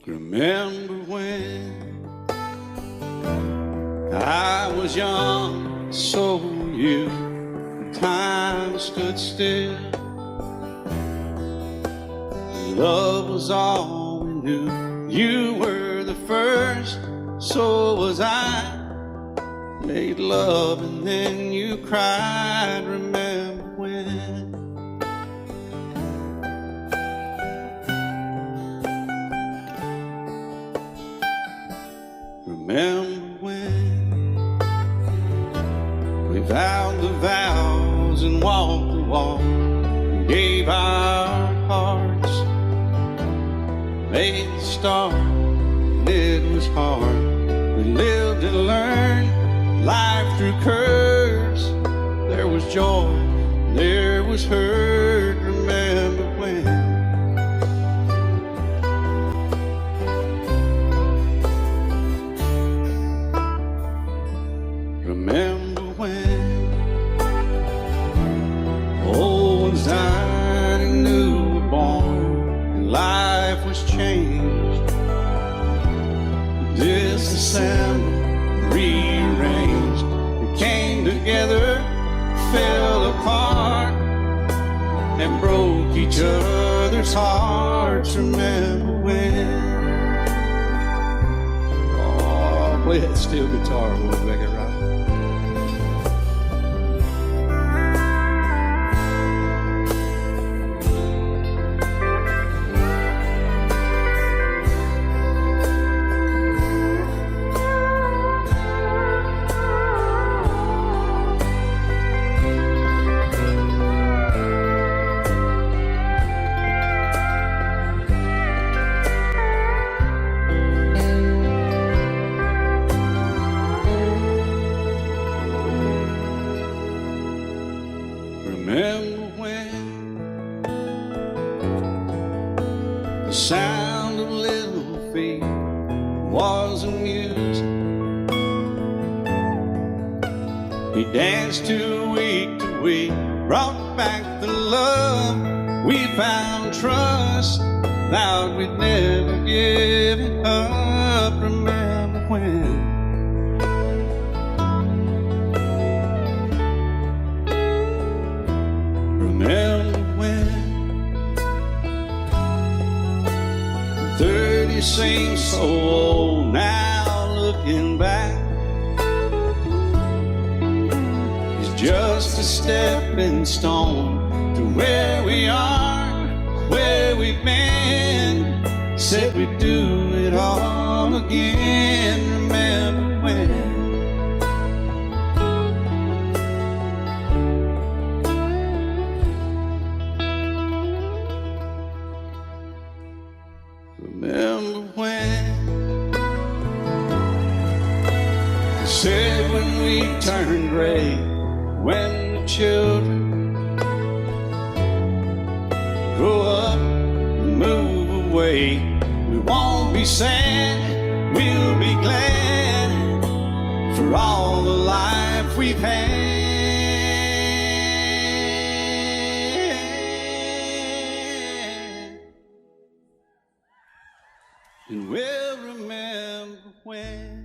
Remember when I was young, so were you. Time stood still. Love was all we knew. You were the first, so was I. Made love and then you cried. Remember when? Remember when we vowed the vows and walked the walk and gave our hearts, made the start, and it was hard. We lived and learned life through curves. There was joy, there was hurt. Remember when? Remember when Owens died and you were born and life was changed. Disassembled, rearranged, we came together, fell apart, and broke each other's hearts. Remember when? Oh, play that steel guitar, we'll make it right. Stone to where we are, where we've been. Said we'd do it all again. Remember when? Remember when? Said when we turned gray, when the children grow up and move away, we won't be sad, we'll be glad for all the life we've had. And we'll remember when.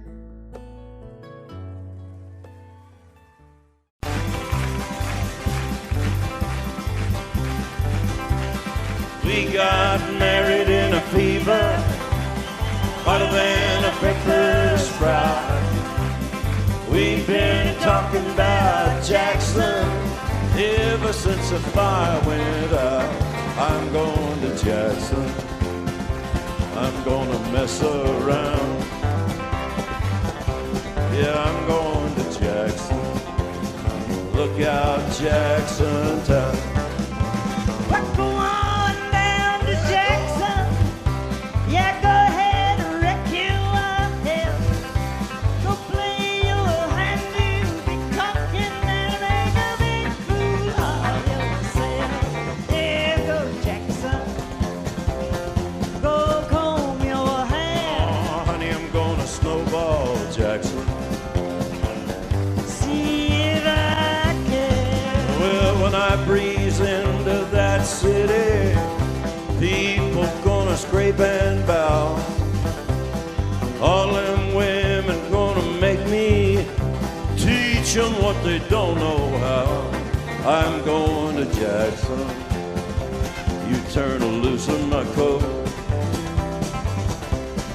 We got married in a fever, hotter than a pepper sprout. We've been talking about Jackson ever since the fire went out. I'm going to Jackson, I'm gonna mess around. Yeah, I'm going to Jackson, look out Jackson town. What go on down to Jackson? Yeah, go ahead and wreck you up hell. Go play your hand, you'll be talking and make a big fool of yourself. Yeah, go Jackson, go comb your hair. Oh, honey, I'm gonna snowball Jackson. See if I can. Well, when I breathe them what they don't know how. I'm going to Jackson. You turn a loose on my coat.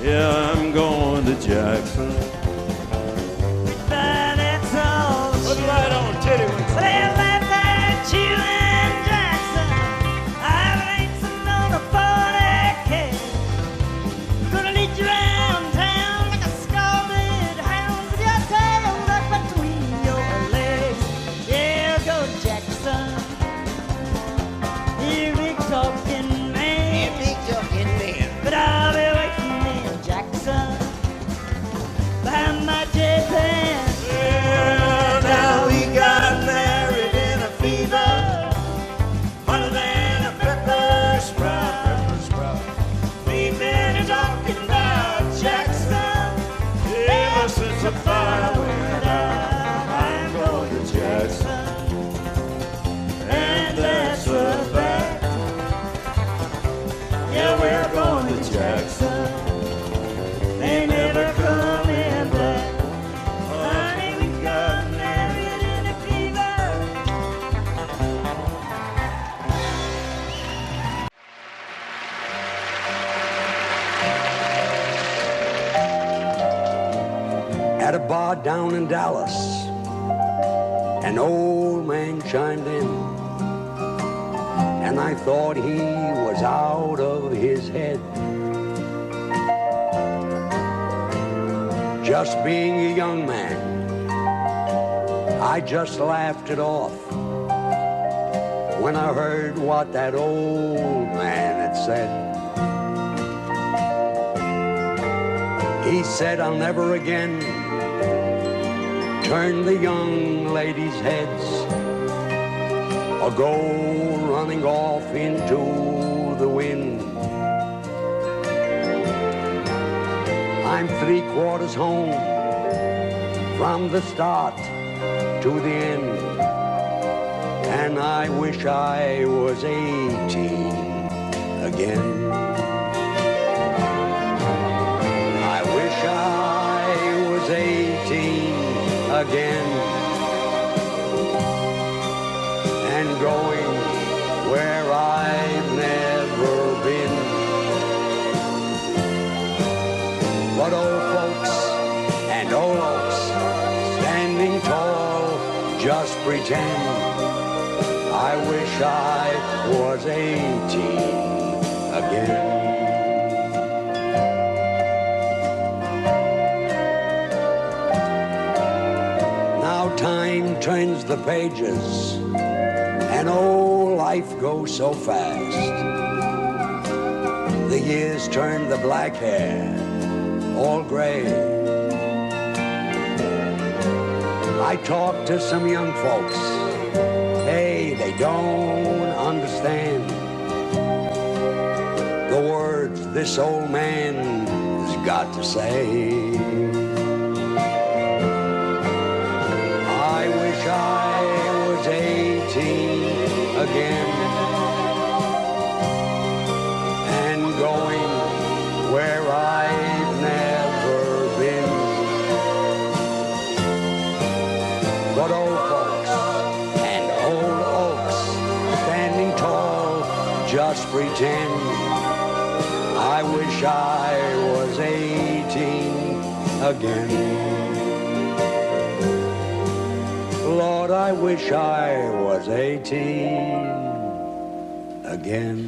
Yeah, I'm going to Jackson. But it's all Put the light on, Teddy. Well, like that you and Jackson, I've racing on a 40K. Gonna lead you around town like a scalded hound with your tail tucked between your legs. Yeah, go Jackson. You big talking man. Yeah, big talking man. But I'll be waiting in Jackson behind my J-Pan. Yeah, now we got married in a fever, hotter than a pepper sprout. We've been talking about Jackson ever since the fire went out. I'm going to Jackson, and that's a fact. Yeah, we're going to Jackson. They never coming back. Honey, we got married in a fever. At a bar down in Dallas, an old man chimed in, and I thought he was out of his head. Just being a young man, I just laughed it off when I heard what that old man had said. He said, I'll never again turn the young ladies' heads or go running off into the wind. I'm 3/4 home from the start to the end, and I wish I was 18 again. I wish I was 18 again and going where I've never been. But old folks and old oaks standing tall just pretend. I wish I was 18 again. Now time turns the pages and oh, life goes so fast. The years turn the black hair all gray. I talk to some young folks. Hey, they don't understand the words this old man has got to say. I wish I was 18 again and going where I've never been. But old folks and old oaks standing tall just pretend. I wish I was 18 again. Lord, I wish I was 18 again.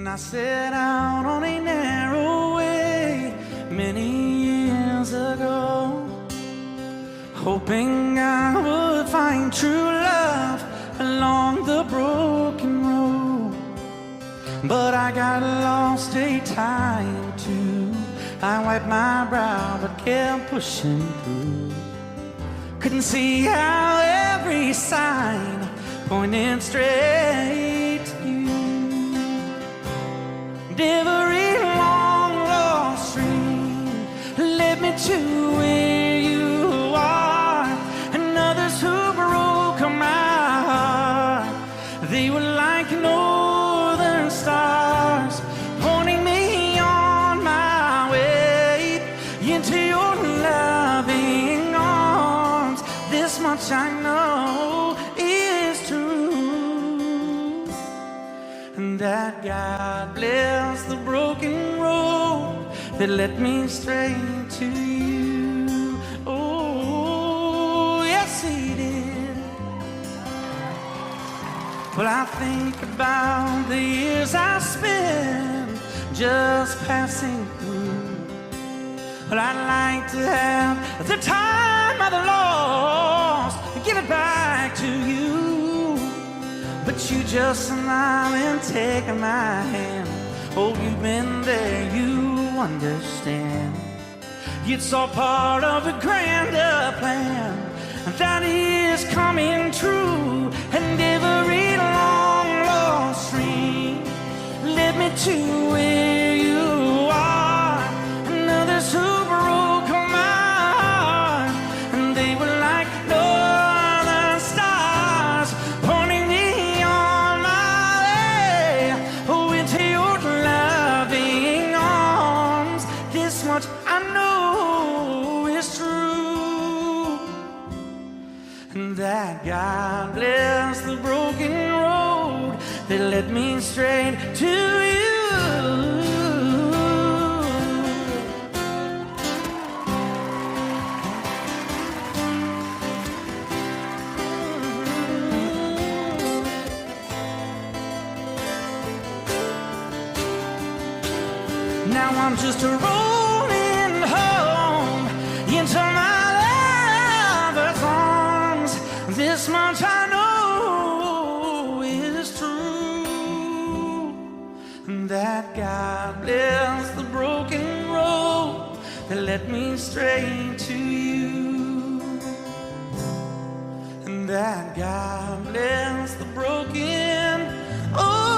I set out on a narrow way many years ago, hoping I would find true love along the broken road. But I got lost a time or two. I wiped my brow but kept pushing through. Couldn't see how every sign pointed straight to you. Every long lost stream led me to where you are, and others who broke my heart, they were like northern stars. Oh, much I know is true, and that God bless the broken road that led me straight to you. Oh, yes, He did. Well, I think about the years I spent just passing through. Well, I'd like to have the time I've lost and give it back to you. But you just smile and take my hand. Oh, you've been there, you understand. It's all part of a grander plan that is coming true. And every long lost dream led me to where you are. And others who broke my heart, and they were like northern stars, pointing me on my way. Oh, into your loving arms. This much I know is true, and that God bless the broken road that led me straight to you. Now I'm just rolling home into my lover's arms. This much I know is true, and that God bless the broken road that led me straight to you, and that God bless the broken road.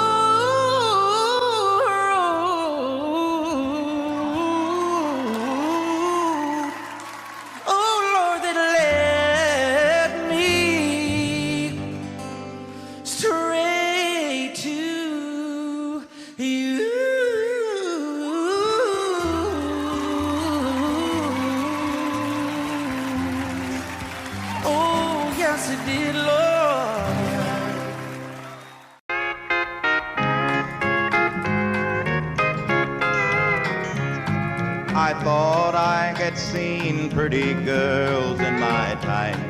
I thought I had seen pretty girls in my time,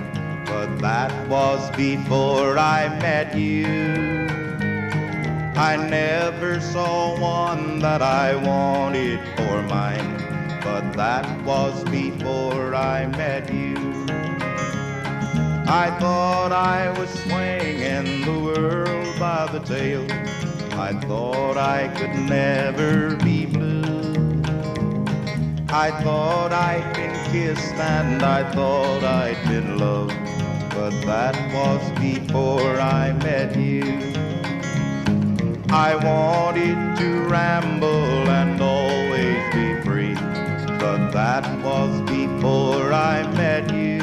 but that was before I met you. I never saw one that I wanted for mine, but that was before I met you. I thought I was swinging the world by the tail. I thought I could never be blue. I thought I'd been kissed and I thought I'd been loved, but that was before I met you. I wanted to ramble and always be free, but that was before I met you.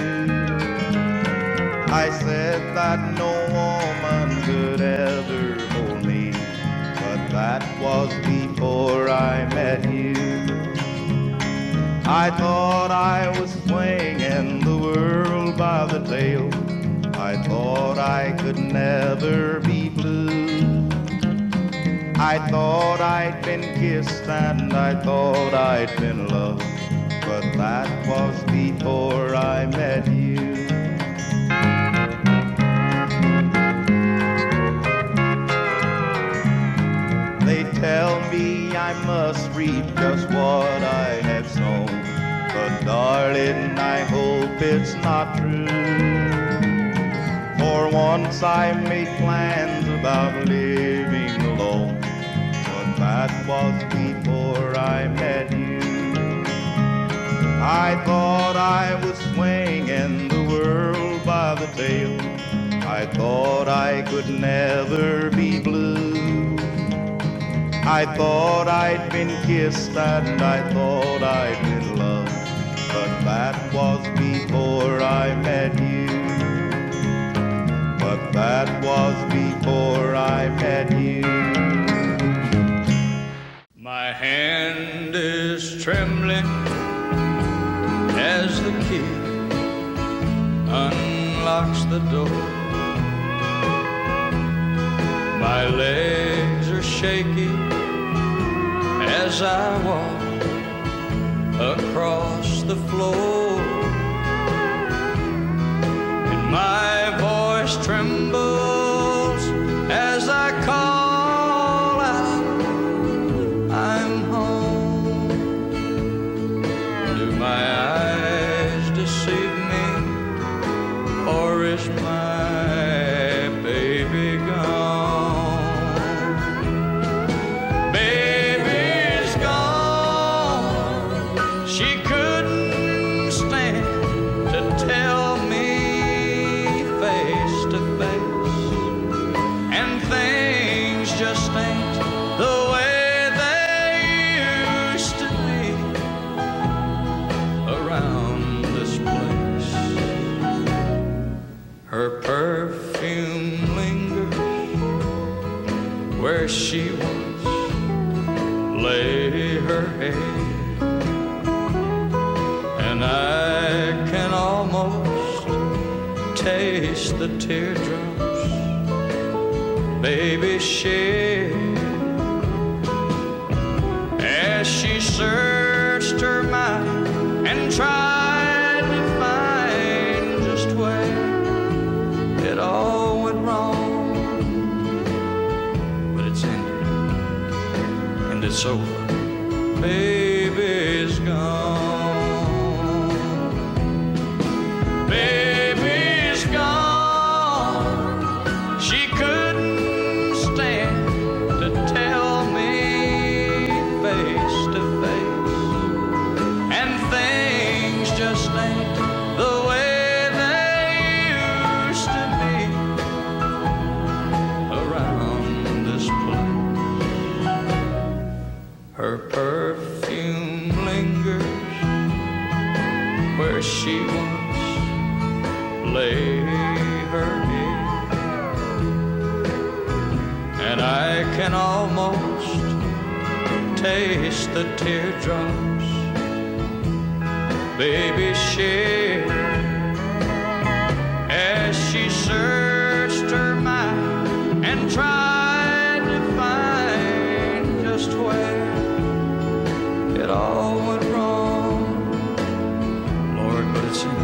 I said that no woman could ever hold me, but that was before I met you. I thought I was swinging the world by the tail. I thought I could never be blue. I thought I'd been kissed and I thought I'd been loved, but that was before I met you. They tell me I must reap just what I have sown, but darling, I hope it's not true. For once I made plans about living alone, but that was before I met you. I thought I was swinging the world by the tail. I thought I could never be blue. I thought I'd been kissed and I thought I'd been loved, but that was before I met you. But that was before I met you. My hand is trembling as the kid unlocks locks the door. My legs are shaky as I walk across the floor, and my voice trembles as I call out, I'm home. Do my eyes deceive me, or is my baby gone? Baby's gone. She couldn't stand to tell me face to face, and things just ain't the way they used to be around this place. Her perfume lingers where she once lay her head, and I can almost taste the teardrops baby shed as she searched her mind and tried to find just where it all went wrong. But it's ended, and it's over. Baby's gone. Baby's gone. She couldn't stand to tell me face to face, and things just ain't the way they used to be around this place. Her perfume lingers where she once lay her head, and I can almost taste the teardrops baby shed as she searched her mind and tried to find just where it all went wrong. Lord, but it's in,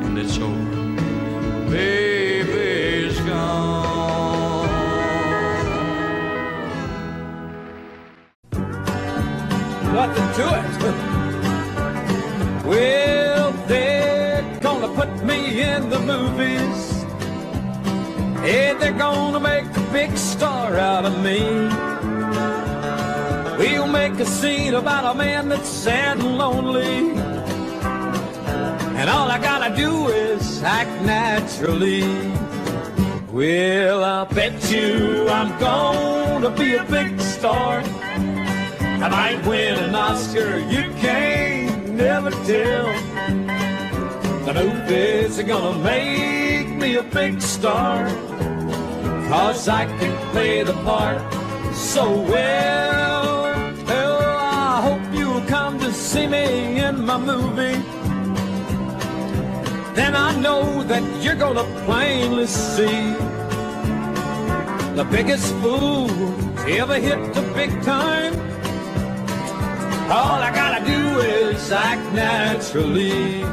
and it's over. Baby's gone. Nothing to it. Well, they're gonna put me in the movies. Hey, they're gonna make a big star out of me. We'll make a scene about a man that's sad and lonely, and all I gotta do is act naturally. Well, I'll bet you I'm gonna be a big star. I might win an Oscar, you can't never tell. The movies are gonna make me a big star, 'cause I can play the part so well. Oh, I hope you'll come to see me in my movie. Then I know that you're gonna plainly see the biggest fool to ever hit the big time. All I gotta do is act naturally.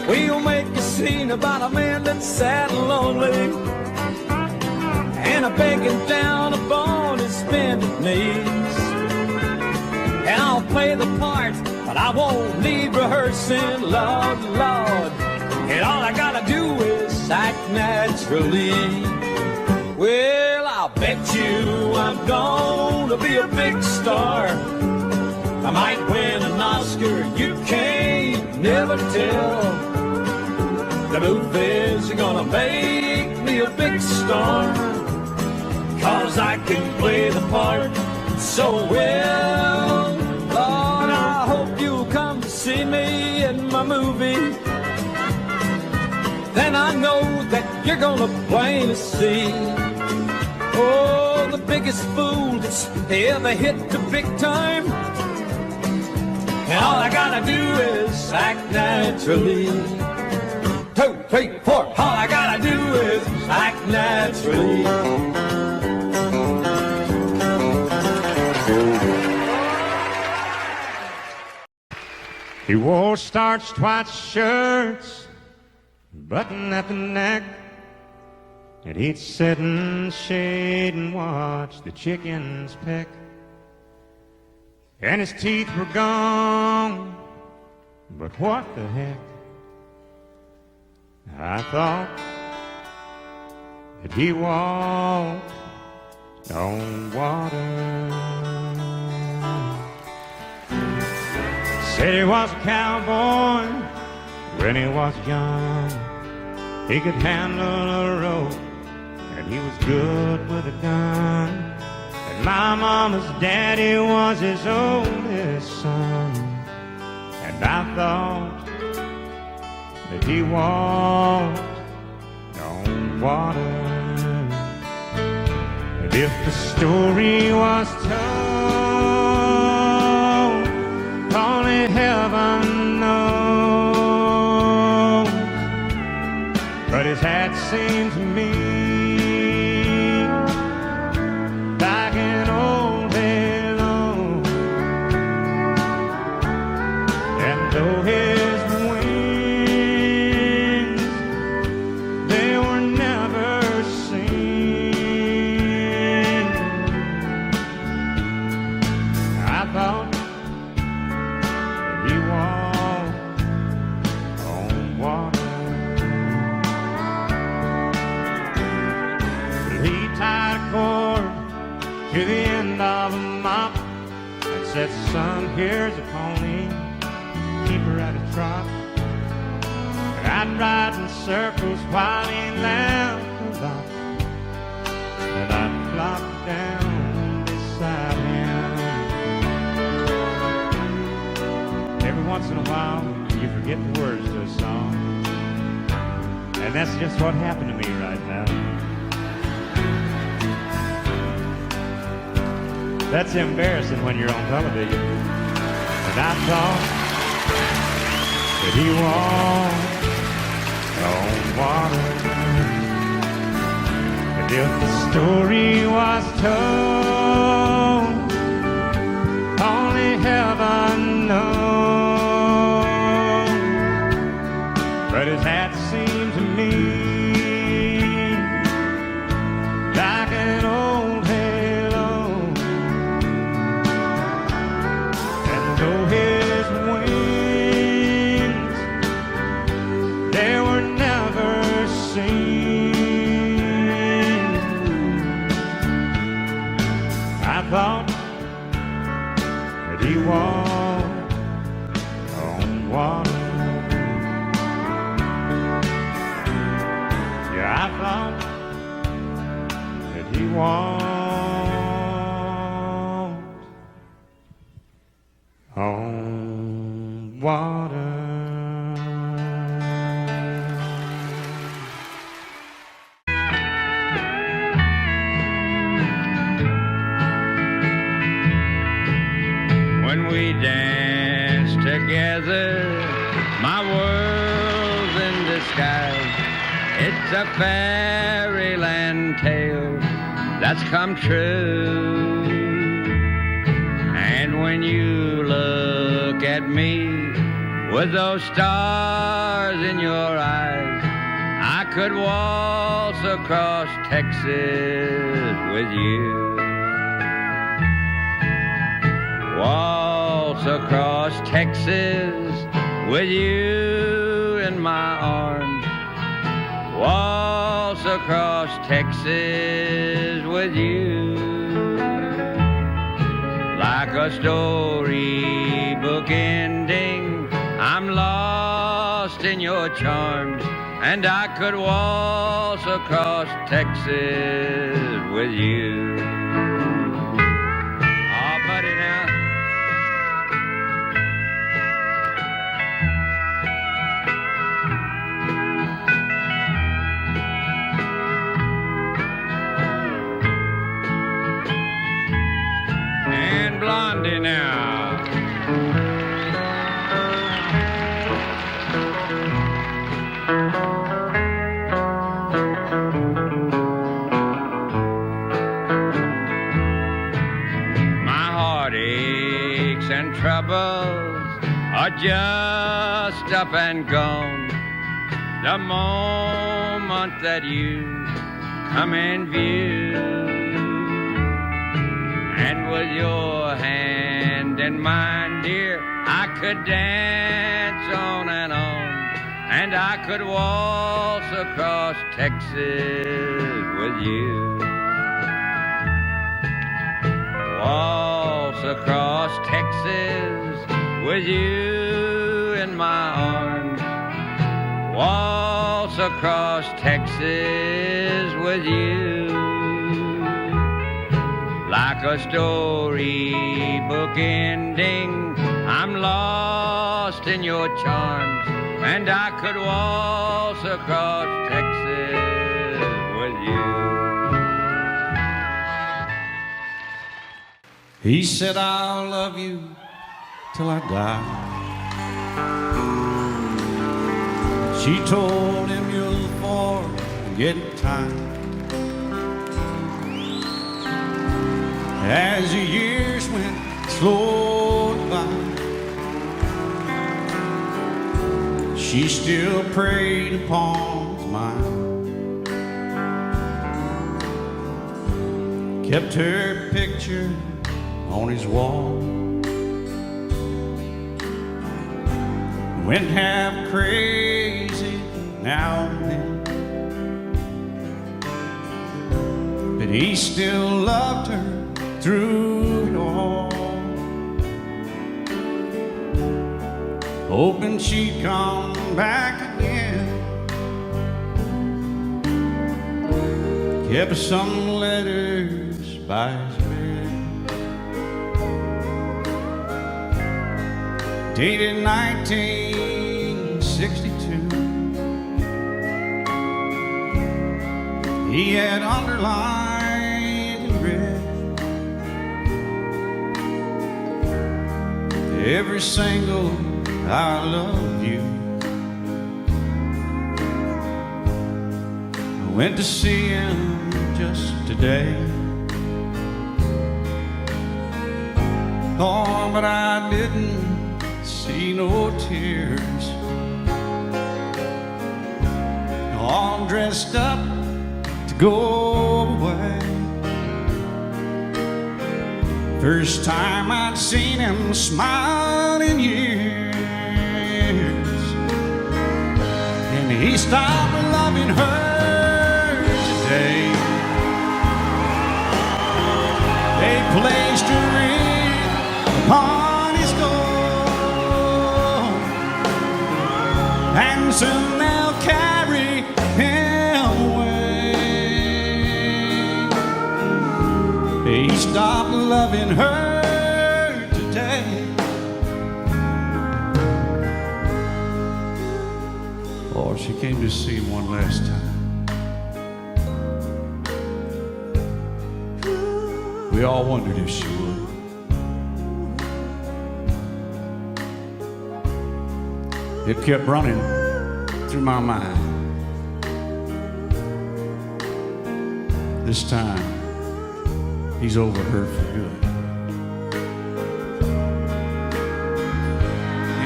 We'll make a scene about a man that's sad and lonely, and a begging down upon his bended knees. And I'll play the part, but I won't need rehearsing, Lord, Lord. And all I gotta do is act naturally. Well, I'll bet you I'm gonna be a big star. I might win an Oscar, you can't never tell. The movies are gonna make me a big star, 'cause I can play the part so well. my movie, then I know that you're gonna plainly see. Oh, the biggest fool that's ever hit the big time. And all I gotta do is act naturally. 2, 3, 4. All I gotta do is act naturally. He wore starched white shirts, button at the neck, and he'd sit in shade and watch the chickens peck. And his teeth were gone, but what the heck? I thought that he walked on water. Said he was a cowboy when he was young. He could handle a rope, and he was good with a gun. And my mama's daddy was his oldest son. And I thought that he walked on water. And if the story was told, only heaven knows. But his hat seemed to me like an old halo. And though his wings, they were never seen, I thought that he walked on water. He tied a cord to the end of a mop and said, son, here's a pony, keep her at a trot. And I'd ride in circles while he laughed a lot, and I'd flop down beside him. Every once in a while, you forget the words to a song, and that's just what happened to me right now. That's embarrassing when you're on television. And I thought that he walked on water. And if the story was told, only heaven knows. But his hat seemed to me like an old halo. And though his wings, they were never seen, I thought that he walked on water. Yeah, I thought that he walked on water. When we dance together, my world's in disguise. It's a fairyland tale that's come true. And when you look at me with those stars in your eyes, I could waltz across Texas with you. Waltz across Texas with you in my arms. Waltz across Texas with you. Like a storybook ending, I'm lost in your charms, and I could waltz across Texas with you. Oh, buddy, now. are just up and gone. The moment that you come in view, and with your hand in mine, dear, I could dance on, and I could waltz across Texas with you. Waltz across Texas with you in my arms. Waltz across Texas with you. Like a storybook ending, I'm lost in your charms, and I could waltz across Texas with you. He said, I'll love you till I die. She told him, you'll forget time. As the years went slowly by, she still preyed upon his mind. Kept her picture on his wall. Went half crazy now and then, but he still loved her through it all, hoping she'd come back again. Kept some letters by his bed, dated 1962. He had underlined in red every single I love you. I went to see him just today. Oh, but I didn't see no tears. All dressed up to go away. First time I'd seen him smile in years, and he stopped loving her today. They placed a ring upon his door, and soon they'll carry him away. He stopped loving her today. Oh, she came to see him one last time. We all wondered if she would. It kept running through my mind. This time, he's over her for good.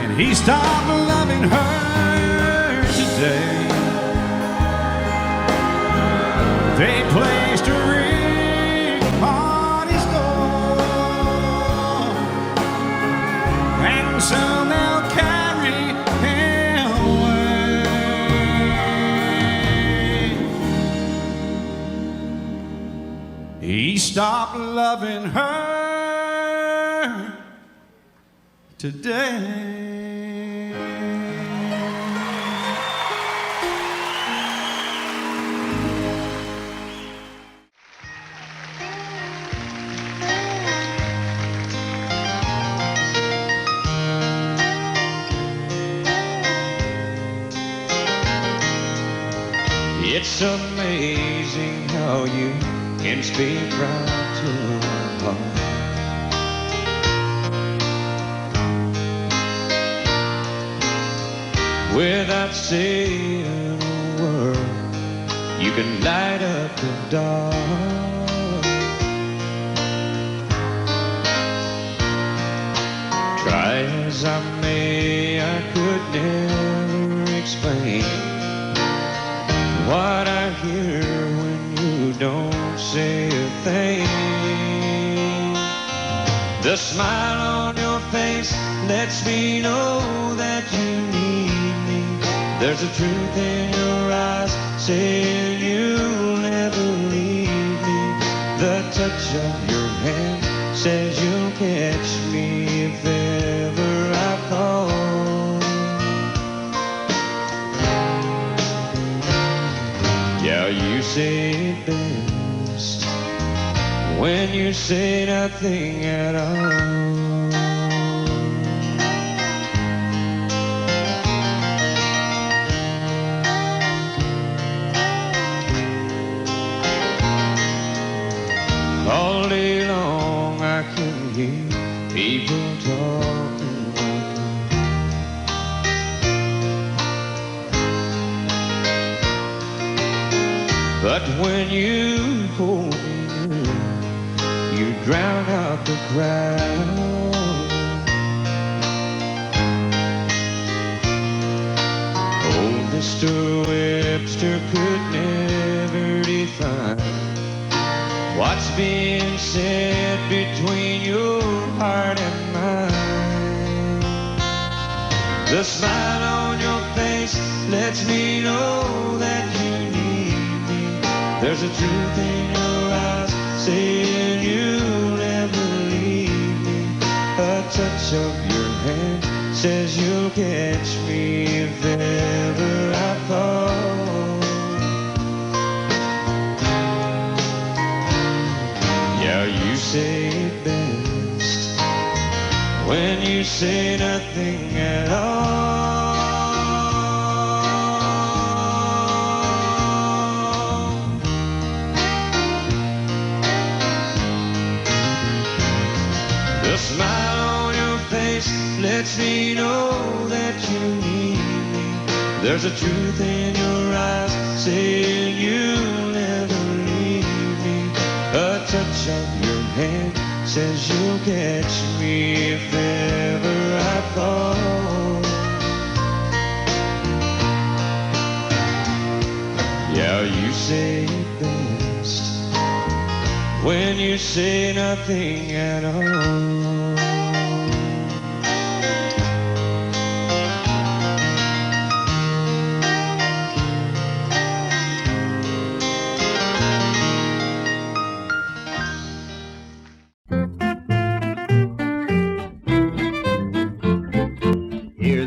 And he stopped loving her today. They placed a ring on his door, and soon they'll carry him away. He stopped loving her today. It's amazing how you can speak right to my heart. Without saying a word, you can light up the dark. Try as as I may, I could never explain what I hear when you don't say a thing. The smile on your face lets me know that you need me. There's a truth in your eyes saying you'll never leave me. The touch of your hand says you'll catch me if ever I fall. Yeah, you say it best when you say nothing at all. All day long I can hear people talking about you. But when you hold me near, you drown out the crowd. Oh, Mr. Webster could never define what's being said between your heart and mine. The smile on your face lets me know that you need me. There's a truth in your eyes saying you'll never leave me. A touch of your hand says you'll catch me if ever I fall. Yeah, you say it best when you say nothing at all. The smile on your face lets me know that you need me. There's a truth in your eyes saying you'll never leave me. A touch of your hand says you'll catch me if ever I fall. Yeah, you say it best when you say nothing at all.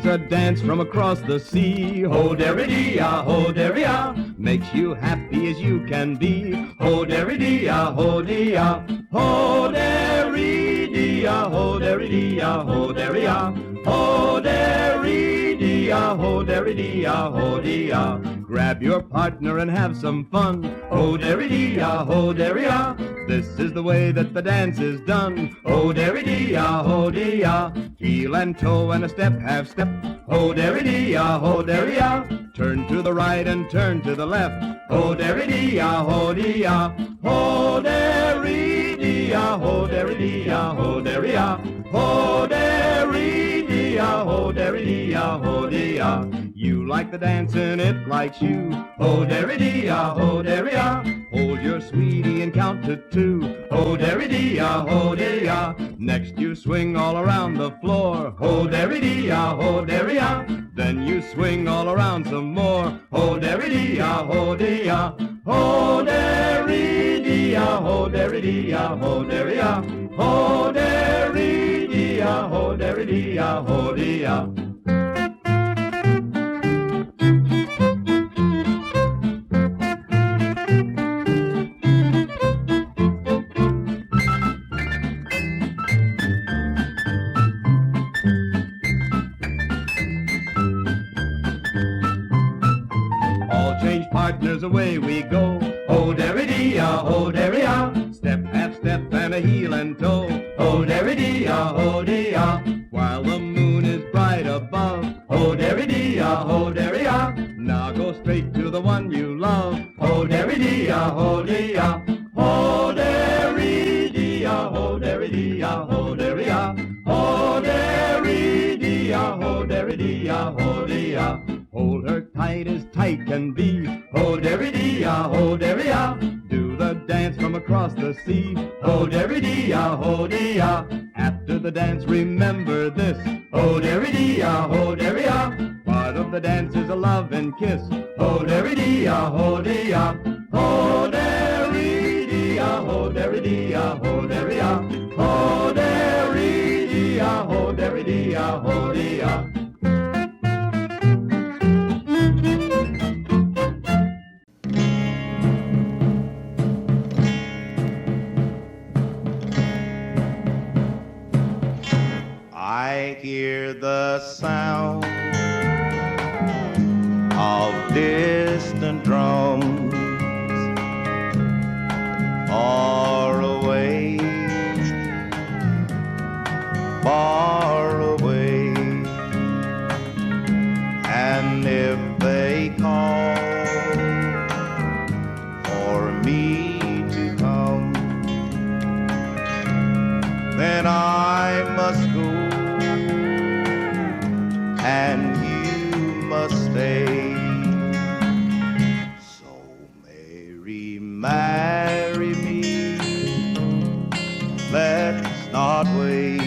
A dance from across the sea. Ho-derry Dee Ah, ho-derry Ah, makes you happy as you can be. Ho-derry Dee Ah, ho-dee Ah, ho-derry Dee Ah, ho-derry Dee Ah, ho-derry Ah, ho-derry Dee Ah, ho-derry Dee Ah, ho-dee Ah. Grab your partner and have some fun. Ho-derry Dee Ah, ho-derry Ah, this is the way that the dance is done. Ho-derry Dee Ah, ho-dee Ah, heel and toe and a step, half step. Ho-derry Dee Ah, ho-derry Ah, turn to the right and turn to the left. Ho-derry Dee Ah, ho-dee Ah, ho-derry Dee Ah, ho-derry Dee Ah, ho-derry Ah, ho-derry Dee Ah, ho-derry Dee Ah, ho-dee Ah. You like the dancing, it likes you. Ho-derry Dee Ah, ho-derry Ah, hold your sweetie and count to two. Ho-derry Dee Ah, ho-dee Ah, next you swing all around the floor. Ho-derry Dee Ah, ho-derry Ah, then you swing all around some more. Ho-derry Dee Ah, ho-dee Ah, ho-derry Dee Ah, ho-derry Dee Ah, ho-derry Ah, ho-derry Dee Ah, ho-derry Dee Ah, ho-dee Ah. Partners, away we go. Ho-derry Dee Ah, ho-derry Ah, step, half step, and a heel and toe. Ho-derry Dee Ah, ho-dee Ah, while the moon is bright above. Ho-derry Dee Ah, ho-derry Ah, now go straight to the one you love. Ho-derry Dee Ah, ho-dee Ah, ho-derry Dee Ah, ho-derry Dee Ah, ho-derry Ah, ho-derry Dee ho-derry-dee-ah, ho-dee-ah. Hold her tight as tight can be, ho-derry-dee-ah, ho-derry-ah. Do the dance from across the sea, ho-derry-dee-ah, ho-dee-ah. After the dance, remember this, ho-derry-dee-ah, ho-derry-ah. Part of the dance is a love and kiss, ho-derry-dee-ah, ho-dee-ah. Ho-derry-dee-ah, ho-derry-dee-ah, ho-derry-ah. Ho-derry-dee-ah, ho-derry-dee-ah, ho-dee-ah. I hear the sound of distant drums far away, far away. And if they call for me to come, then I must go and you must stay. So Mary, marry me, let's not wait.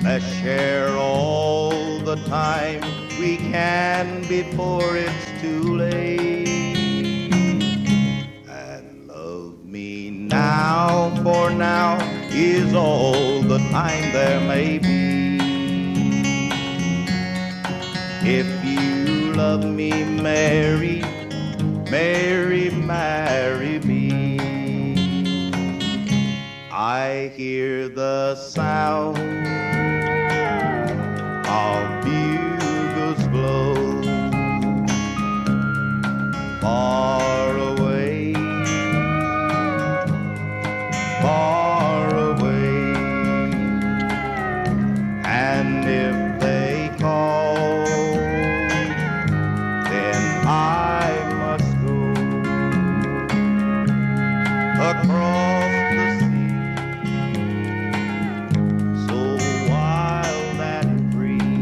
Let's share all the time we can before it's too late. And love me now, for now is all the time there may be. If you love me, Mary, Mary, marry me. I hear the sound of bugles blow far away, far away. And if they call, then I must go across the sea, so wild and free.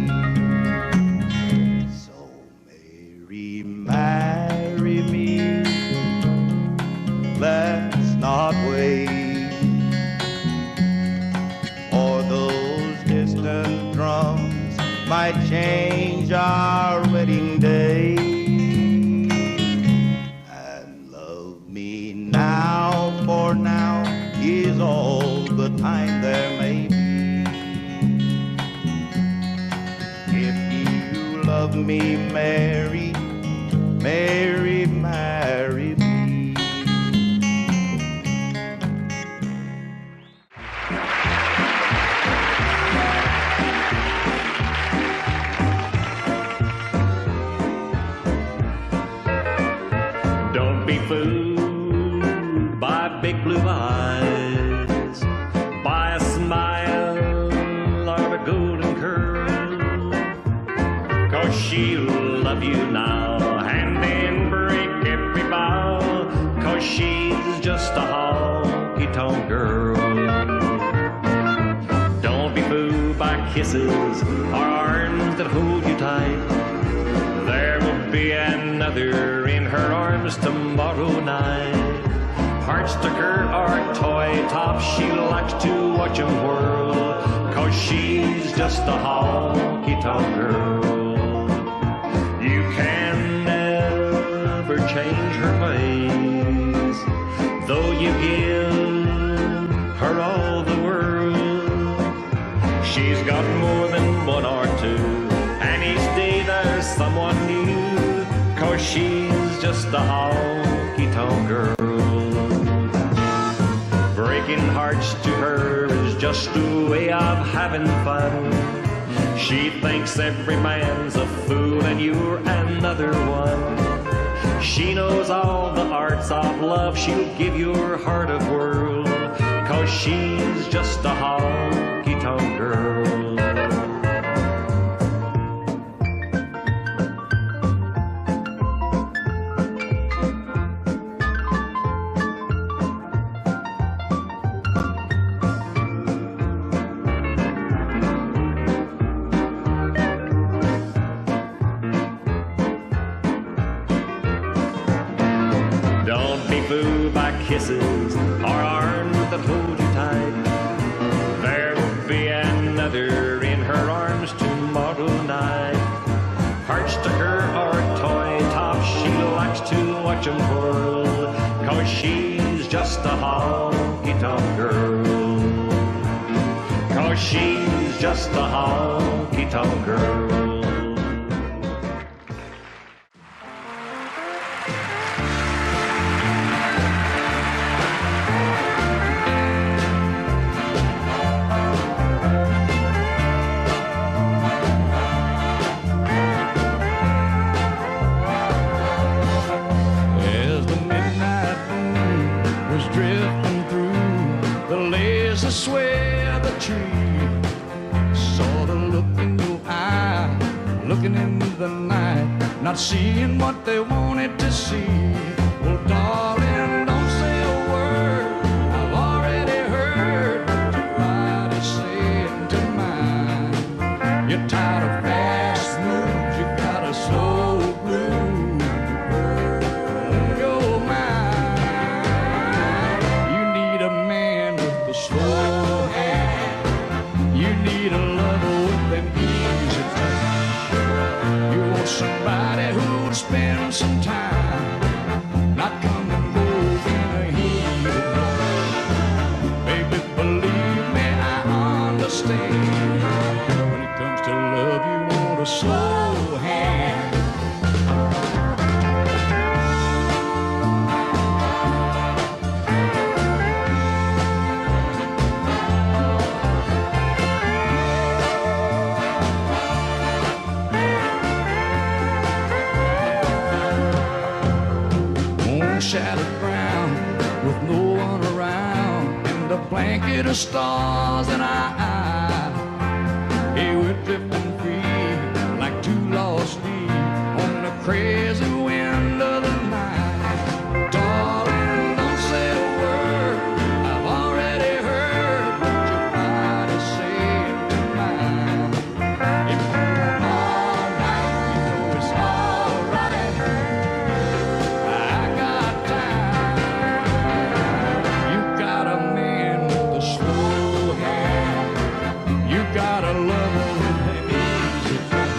So Mary, marry me, let's not wait for those distant drums might change our wedding day. And love me now, for now is all the time there may be. If you love me, Mary, Mary, marry me. Don't be fooled by big blue eyes, by a smile or a golden curl, 'cause she'll love you now and then break every vow, 'cause she's just a honky-tonk girl. Don't be fooled by kisses or arms that hold you tight. There will be another in her arms tomorrow night. Heartsticker or toy top, she likes to watch 'em whirl, 'cause she's just a honky-tonk girl. You can never change her ways, though you give her all the world. She's got more than one or two, and each day there's someone new, 'cause she's just a honky-tonk girl. Breaking hearts to her is just a way of having fun. She thinks every man's a fool and you're another one. She knows all the arts of love, she'll give your heart a whirl, 'cause she's just a honky-tonk girl. fooled by kisses or arms that hold you tight. There will be another in her arms tomorrow night. Perched to her or toy top, she likes to watch 'em twirl, 'cause she's just a honky-tonk girl. 'Cause she's just a honky-tonk girl. Sway of the tree, saw the look in your eye, looking into the night, not seeing what they wanted to see. Well, darling, don't say a word, I've already heard what your body's saying to mine. You're tired of fast moves, you got a slow groove on your mind. You need a man with a slow. You need a lover with an easy touch. You want somebody who would spend some time, not come and go in a heated rush. Baby, believe me, I understand. When it comes to love, you want a slow hand. Shattered ground with no one around, and a blanket of stars in our eye. Hey, we're drifting free like two lost leaves on the crazy wind of the night. Darling, don't say a word, I've already heard what your body's saying to mine. If you want all night, you know it's all right. I got time. You got a man with a slow hand. You got a lover with an easy touch.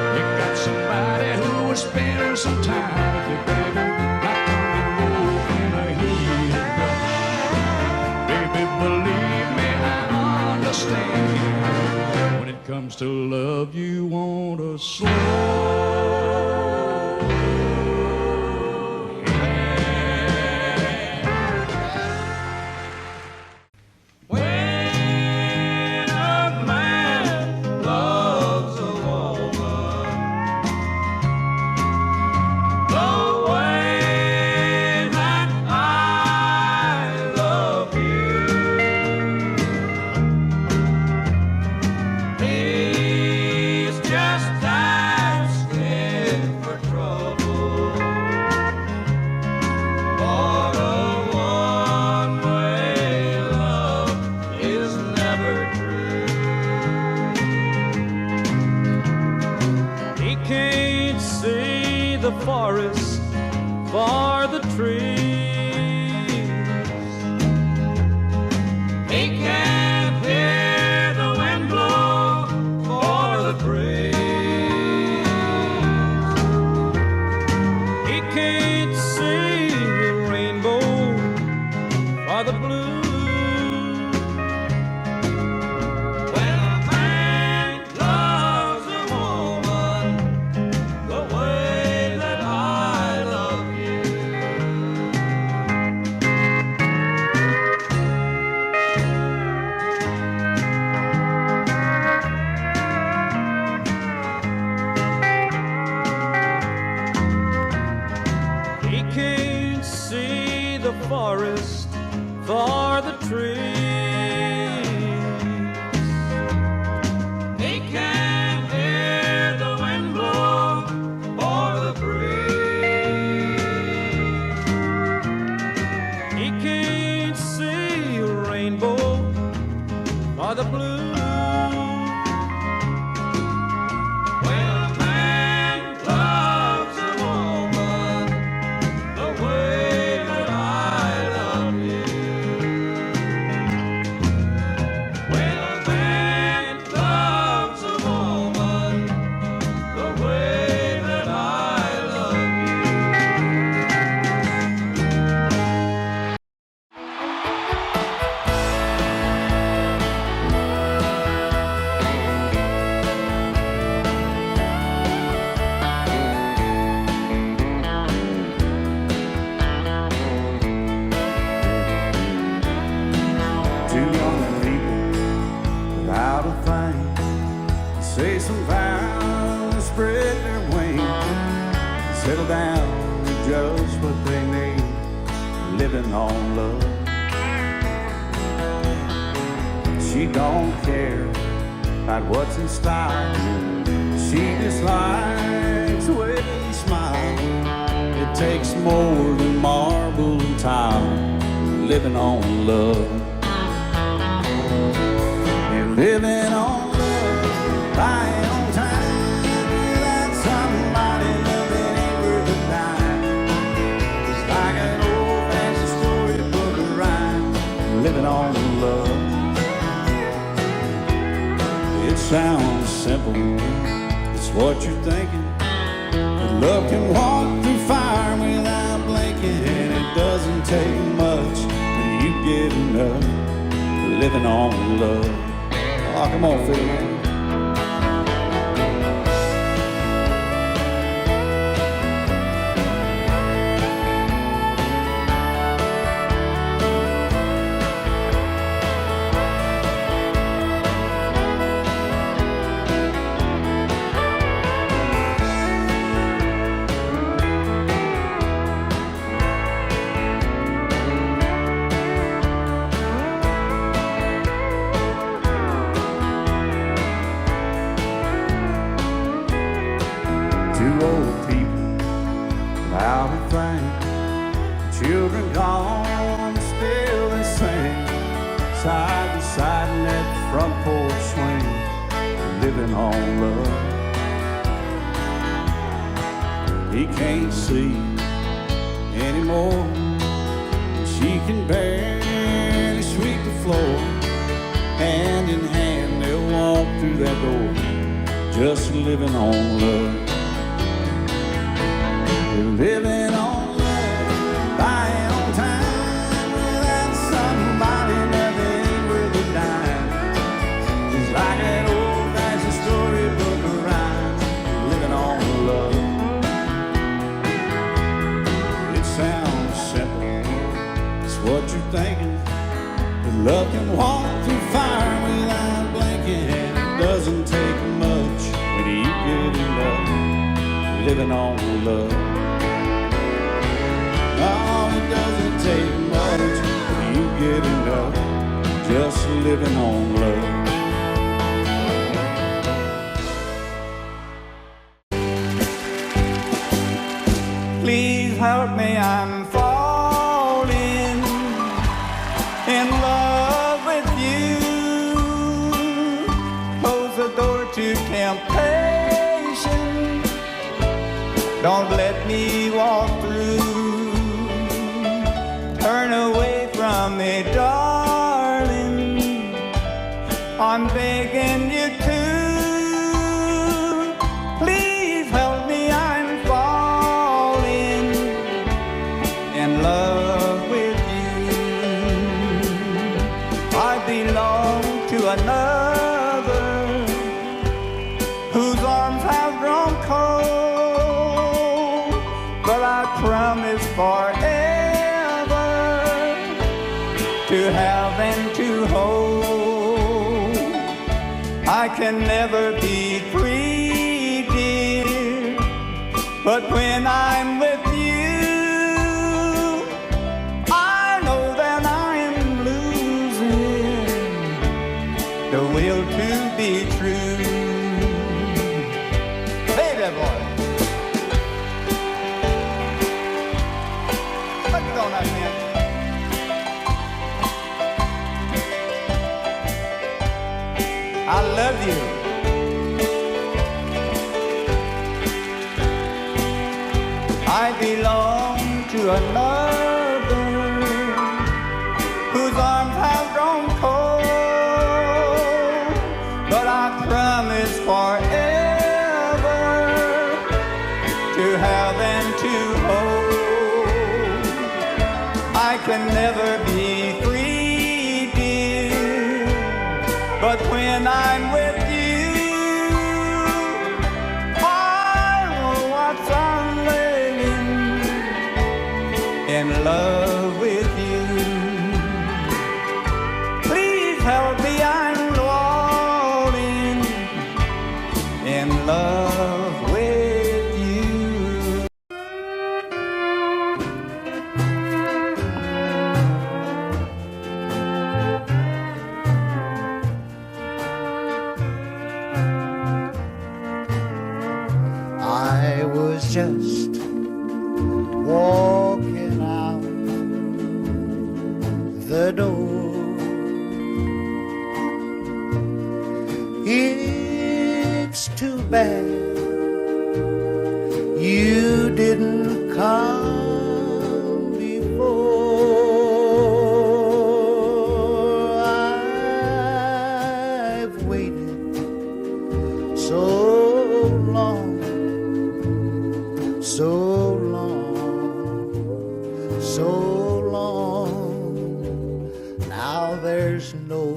You got somebody who will spend some time with you, baby. Not come and go in a heated rush. Baby, believe me, I understand. When it comes to love, you want a slow. Forest for the trees. He can't hear the wind blow for the breeze. He can't see the rainbow for the blue. When a man loves a woman the way that I love you, say some vows, spread their wings, settle down to just what they need, living on love. She don't care about what's in style. She just likes the way you smile. It takes more than marble and tile, living on love. And living on love, buying on time, without somebody loving ain't worth a dime. It's like an old-fashioned storybook of rhyme, living on love. It sounds simple, it's what you're thinking. But love can walk through fire without blinking, and it doesn't take much when you get enough, living on love. Oh, come on, Phil, man. Children gone, still they sing, side by side in that front porch swing, living on love. He can't see anymore, she can barely sweep the floor. Hand in hand they'll walk through that door, just living on love. They're living on buying on time, without somebody nothing ain't worth a dime. It's like an old-fashioned storybook of rhyme, living on love. It sounds simple, it's what you're thinking. But love can walk through fire without blinking, and it doesn't take much when you get enough, living on love. Oh, it doesn't take much when you get enough, just living on love. Please help me, I'm falling in love with you. Close the door to temptation, don't let me walk through. Turn away from me, darling, I'm begging you to. Please help me, I'm falling in love with you. I belong to another whose arms have grown cold, but I promise forever to have and to hold. I can never be free, dear, but when I'm with you, I know that I'm losing the will to be true. Baby boy, what's going on, man? I love you. I belong to another whose arms have grown cold, but I promise forever to have and to hold. I can never be free, dear, but when I'm with you, I know what's I'm living in love with you. Please help me, I'm falling love with you. I was just walking out the door. It's too bad you didn't come before. I've waited so long, so long, so long. Now there's no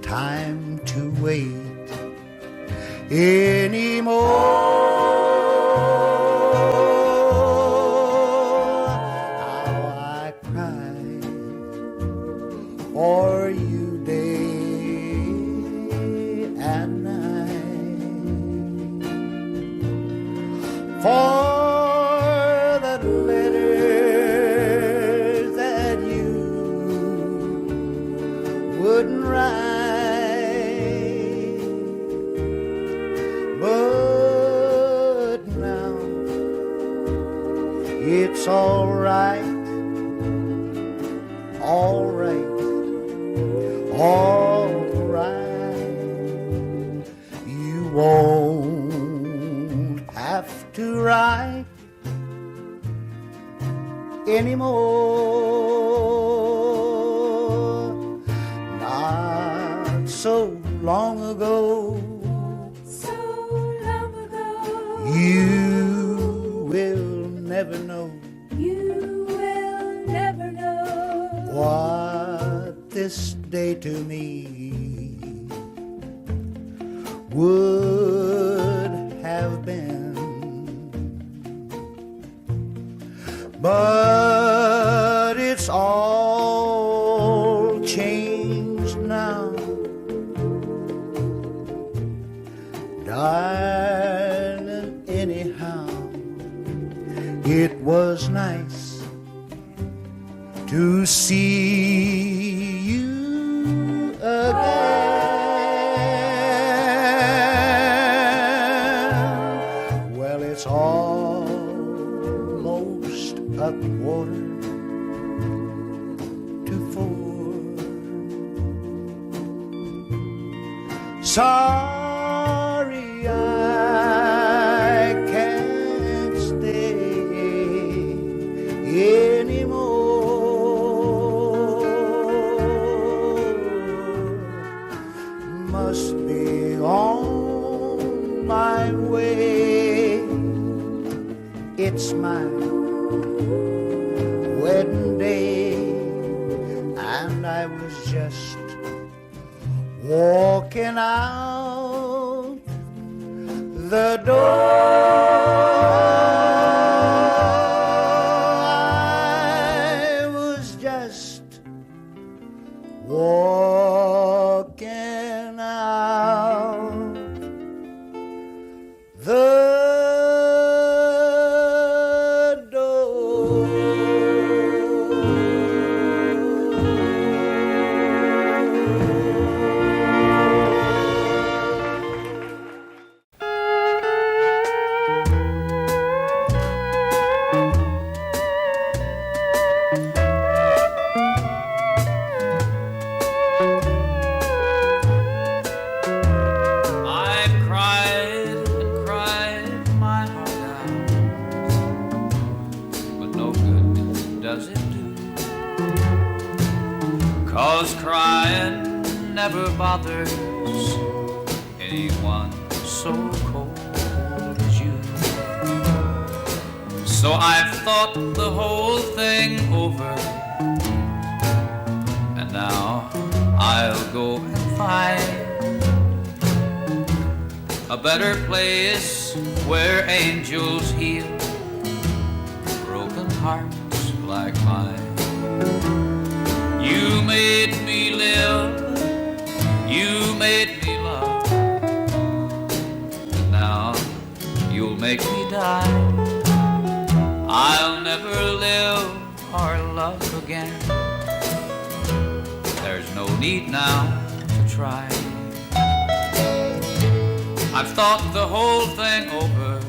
time to wait anymore. How I cried for you day and night, for the letters that you wouldn't write. But now it's all right, all right, all right. You won't have to write anymore. Not so long ago, you will never know. You will never know what this day to me would have been. But it's all changed now. Darling, anyhow, it was nice to see you again. Well, it's almost a quarter to 4. Sorry I can't stay anymore. Must be on my way. It's my wedding day, and I was just walking out the door. I was just walking out the never bothers anyone so cold as you. So I've thought the whole thing over, and now I'll go and find a better place where angels heal broken hearts like mine. You made me live, you made me love, make me die. I'll never live or love again. There's no need now to try. I've thought the whole thing over.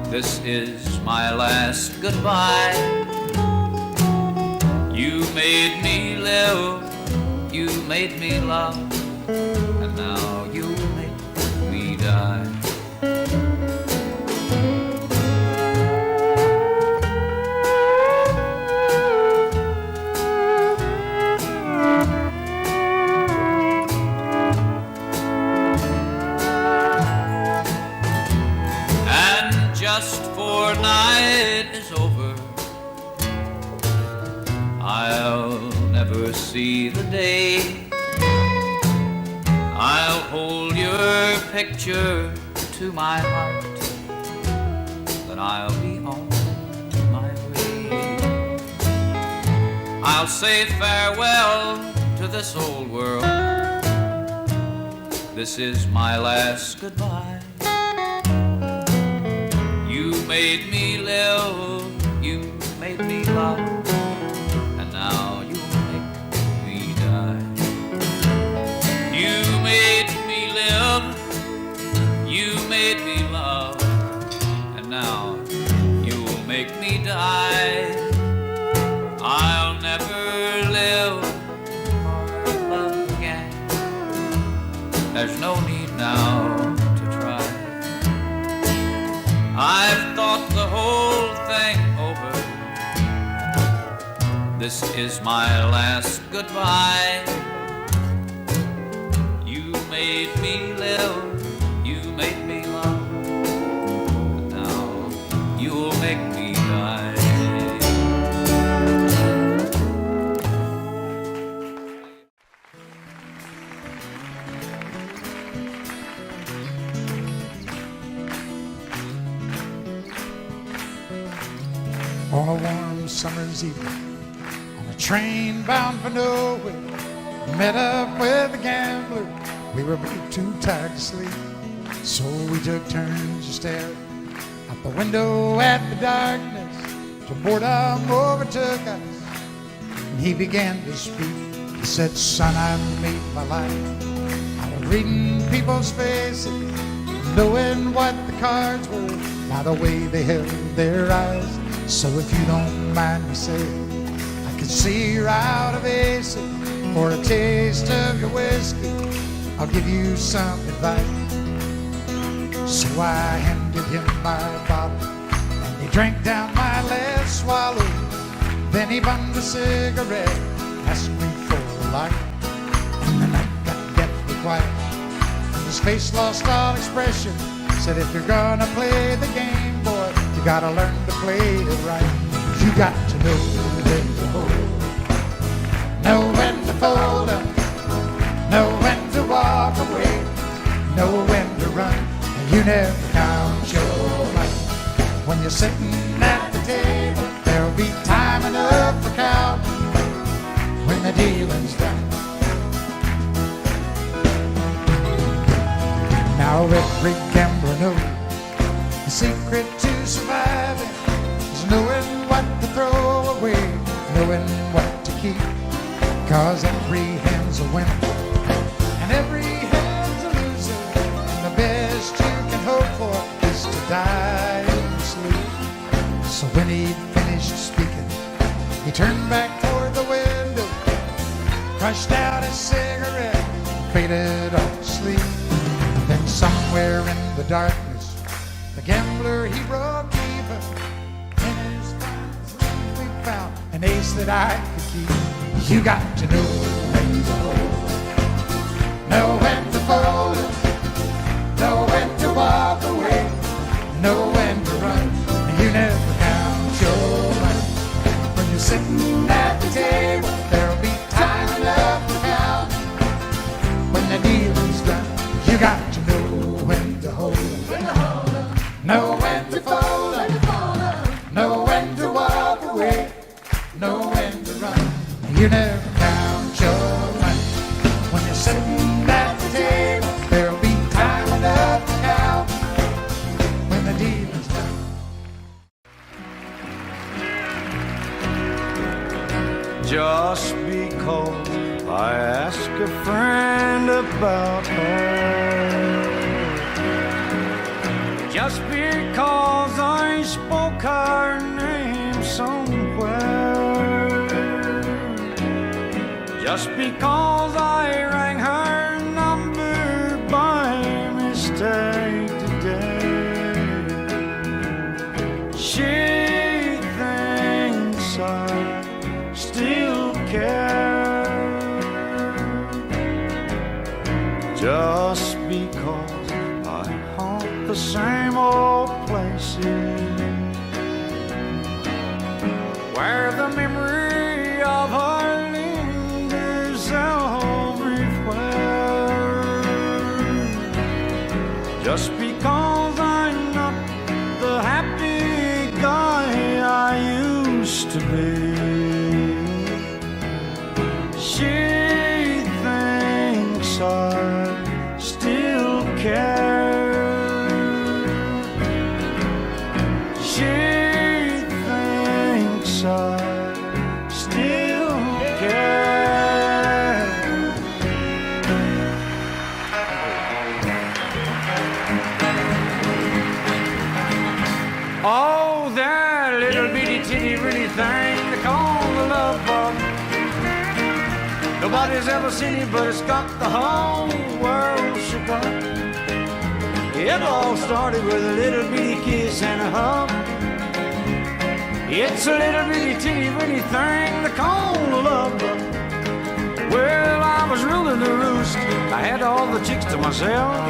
This is my last goodbye. You made me live, you made me love, and now you make me die. Just for night is over, I'll never see the day. I'll hold your picture to my heart, then I'll be on my way. I'll say farewell to this old world. This is my last goodbye. You made me live, you made me love, and now you make me die. You made me live, you made me love, and now you'll make me die. I'll never live or love again. There's no need now. I've thought the whole thing over. This is my last goodbye. You made me live, you made me love, but now you'll make me die. On a warm summer's evening, on a train bound for nowhere, met up with a gambler. We were both too tired to sleep, so we took turns to stare out the window at the darkness till boredom overtook us. And he began to speak. He said, "Son, I made my life out of reading people's faces, knowing what the cards were by the way they held their eyes. So if you don't mind me saying, I can see you're out of aces. For a taste of your whiskey, I'll give you some advice." So I handed him my bottle, and he drank down my last swallow. Then he bummed a cigarette, asked me for a light, and the night got deathly quiet. And his face lost all expression. Said, "If you're gonna play the game, boy, you gotta learn to play it right. You got to know when to hold, know when to fold up, know when to walk away, know when to run, and you never count your money. When you're sitting at the table, there'll be time enough for counting when the dealing's done." Now every gambler knows the secret to surviving is knowing what to throw away, knowing what to keep. 'Cause every hand's a winner and every hand's a loser, and the best you can hope for is to die in your sleep. So when he'd finished speaking, he turned back toward the window, crushed out his cigarette, and faded off to sleep. Then somewhere in the darkness, the gambler, he broke even. In his funds we found an ace that I could keep. You got to know when to hold, know when to fold it, know when to walk away, know when to run, and you never count your money. When you're sitting at the table, there'll be time enough to count. When the dealing's done, you got to know when to hold, know when to fold up, know when to walk away, know when to run. You never count your money. When you're sitting at the table, there'll be time enough to count. Just because I spoke her name somewhere, just because I rang her number by mistake today, she thinks I still care. Just because I haunt the same old places where the memory of her lingers everywhere. Just because I'm not the happy guy I used to be, she thinks I still care. She thinks I still care. Oh, that little bitty titty bitty thing they call the love bug. Nobody's ever seen it, but it's got the whole world shook up. It all started with a little bitty kiss and a hug. It's a little bitty teeny bitty thing they call a love bug. Well, I was ruling the roost. I had all the chicks to myself.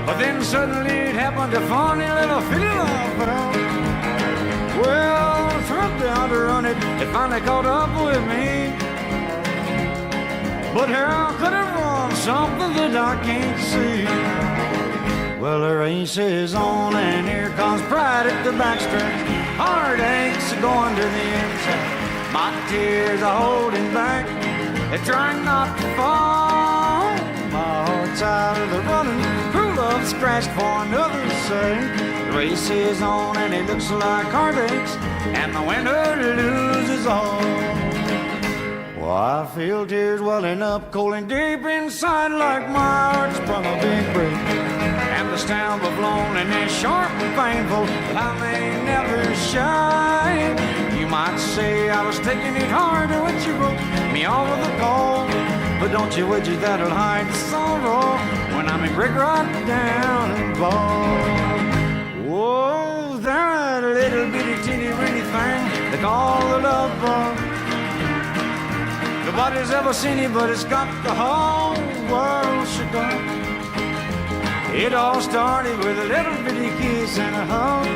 But then suddenly it happened, a funny little feeling I felt. Well, the truck down to run it, it finally caught up with me. But how could it run something that I can't see? Well, the race is on and here comes pride at the backstretch. Heartaches are going to the inside. My tears are holding back. They're trying not to fall. My heart's out of the running. True love scratched for another's sake. The race is on and it looks like heartaches, and the winner loses all. Well, I feel tears welling up cold and deep inside, like my heart sprung a big break. And the stamp of loneliness sharp and painful, but I may never shine. You might say I was taking it harder when you broke me over the cold, but don't you wish that'll hide the sorrow when I'm in brick right down and bald. Whoa, that little bitty teeny weeny thing they call the love bug. Nobody's ever seen it, but it's got the whole world shook up. It all started with a little bitty kiss and a hug.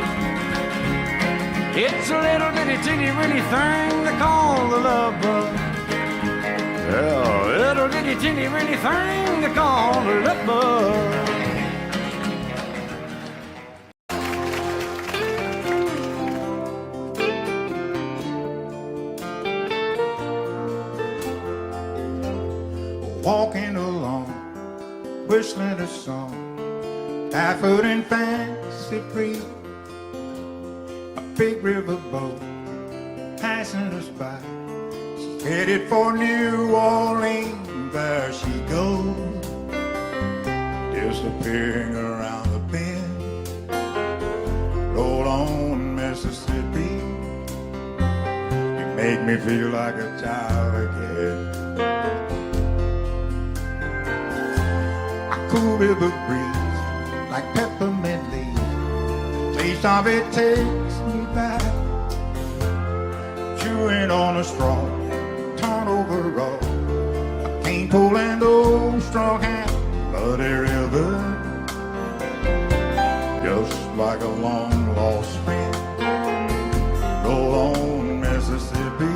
It's a little bitty teeny weeny thing they call the love bug. Yeah, a little bitty teeny weeny thing they call the love bug. Walking along, whistling a song, barefoot and fancy free. A big river boat passing us by. She's headed for New Orleans. There she goes, disappearing around the bend. Roll on, Mississippi. You make me feel like a child again. Cool river breeze, like peppermint leaves. Taste of it takes me back. Chewing on a straw, torn overall. A cane pole and old straw hat, muddy river. Just like a long lost friend. Roll on, Mississippi.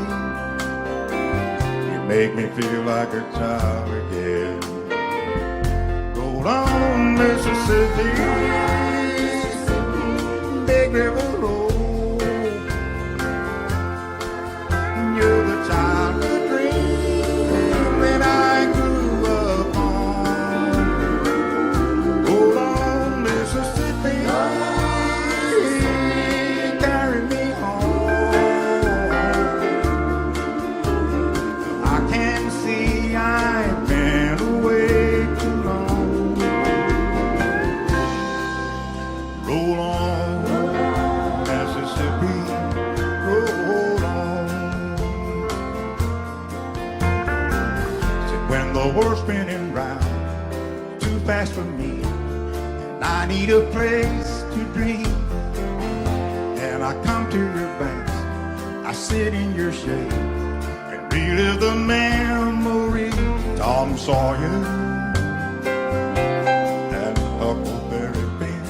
You make me feel like a child again. On Mississippi, big river road. You're the childhood dream that I grew up on. Hold on, Mississippi, carry me home. I can see I've been away fast for me, and I need a place to dream. And I come to your banks, I sit in your shade, and relive the memory. Tom Sawyer and Huckleberry Finn,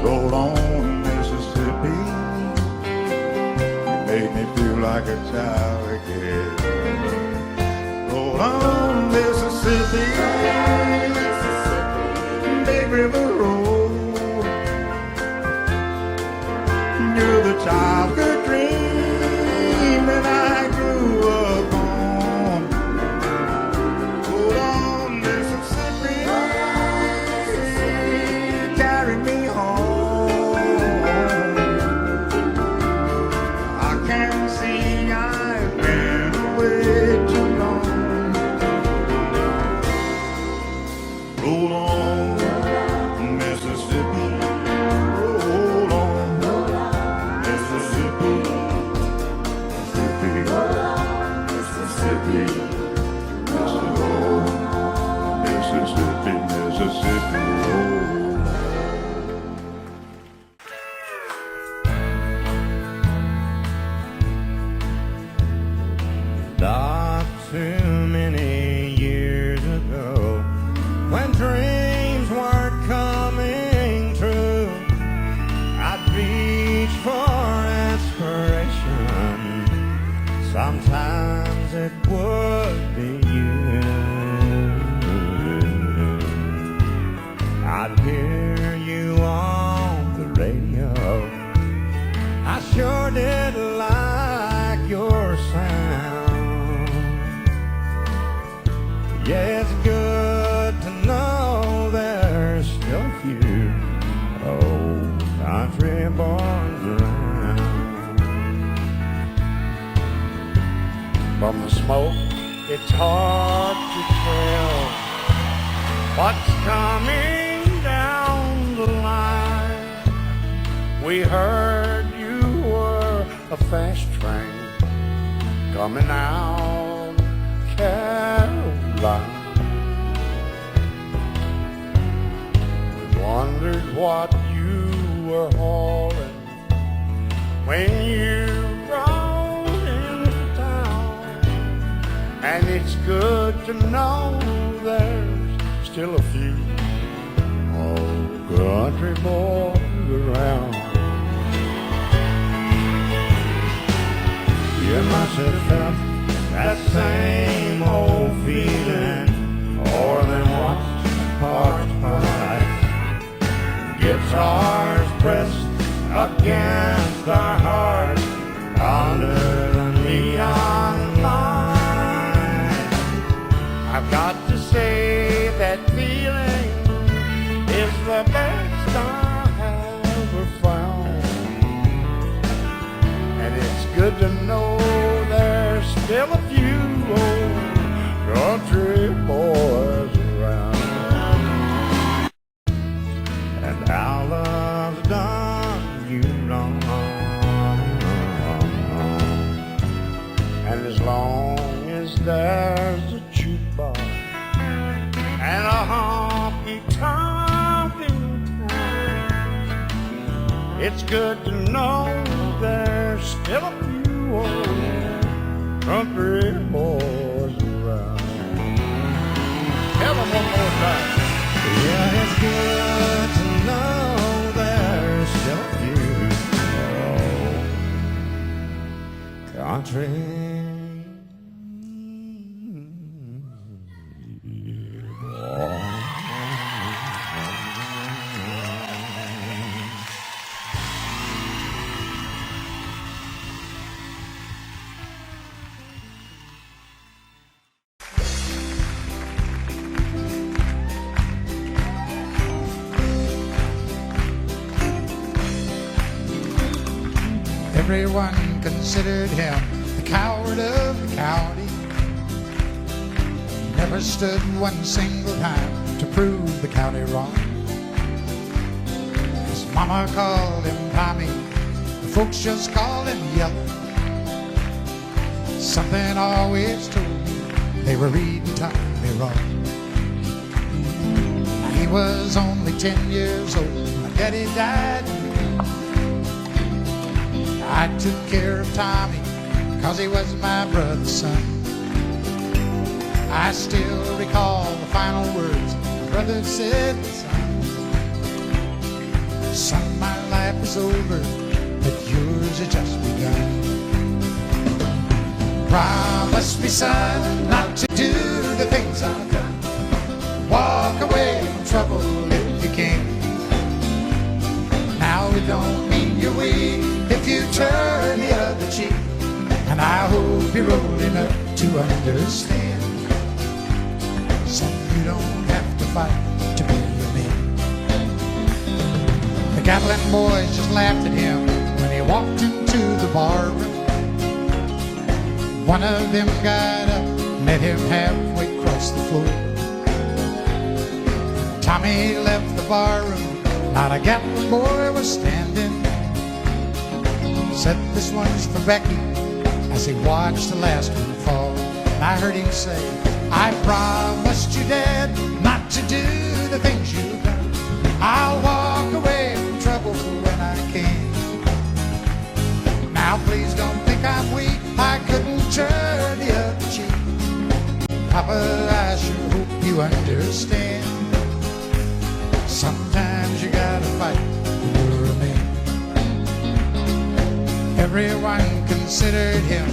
roll on Mississippi, you made me feel like a child again. Roll on Mississippi, Big River Road, you're the childhood dream that I grew up on. Roll on Mississippi, carry me home. I can see I've been away too long. Roll on Mississippi, roll on Mississippi, Mississippi, Mississippi, Mississippi, Mississippi, roll. Not too many years ago, when dreams weren't coming true, I'd reach for inspiration. Sometimes it would be you. I'd hear you on the radio. I sure did like your sound. Yeah, it's good to know there's still a few old country boys around. From the smoke, it's hard to tell what's coming down the line. We heard you were a fast train coming out Caroline. We wondered what you were hauling when you rode into town. And it's good to know there's still a few old country boys around. You must have felt that same old feeling more than once, heart to heart. Guitars pressed against our hearts under the neon light. I've got to say that feeling is the best I have ever found. And it's good to know there's still a few old country boys around. And our love's done you wrong. And as long as there's a jukebox and a honky-tonk in town, it's good to know there's still a few old country boys around. Tell them one more time. Yeah, it's good to know there's still a few country. Everyone considered him the coward of the county. Never stood one single time to prove the county wrong. His mama called him Tommy, the folks just called him Yellow. Something always told me they were reading Tommy wrong. was only 10 years old. My daddy died. I took care of Tommy, 'cause he was my brother's son. I still recall the final words my brother said, son, my life is over, but yours has just begun. Promise me, son, not to do the things I've done. Walk away from trouble if you can. Now it don't mean you're weak if you turn the other cheek. And I hope you're old enough to understand. Son, you don't have to fight to be a man. The Gatlin boys just laughed at him when he walked into the bar room. One of them got up, met him halfway across the floor. Tommy left the bar room, not a Gatlin boy was standing. Said, this one's for Becky, as he watched the last one fall. And I heard him say, I promised you, Dad, not to do the things you've done. I'll walk away from trouble when I can. Now please don't think I'm weak, I couldn't turn the other cheek. Papa, I sure hope you understand. Sometimes you gotta fight for a man. Everyone considered him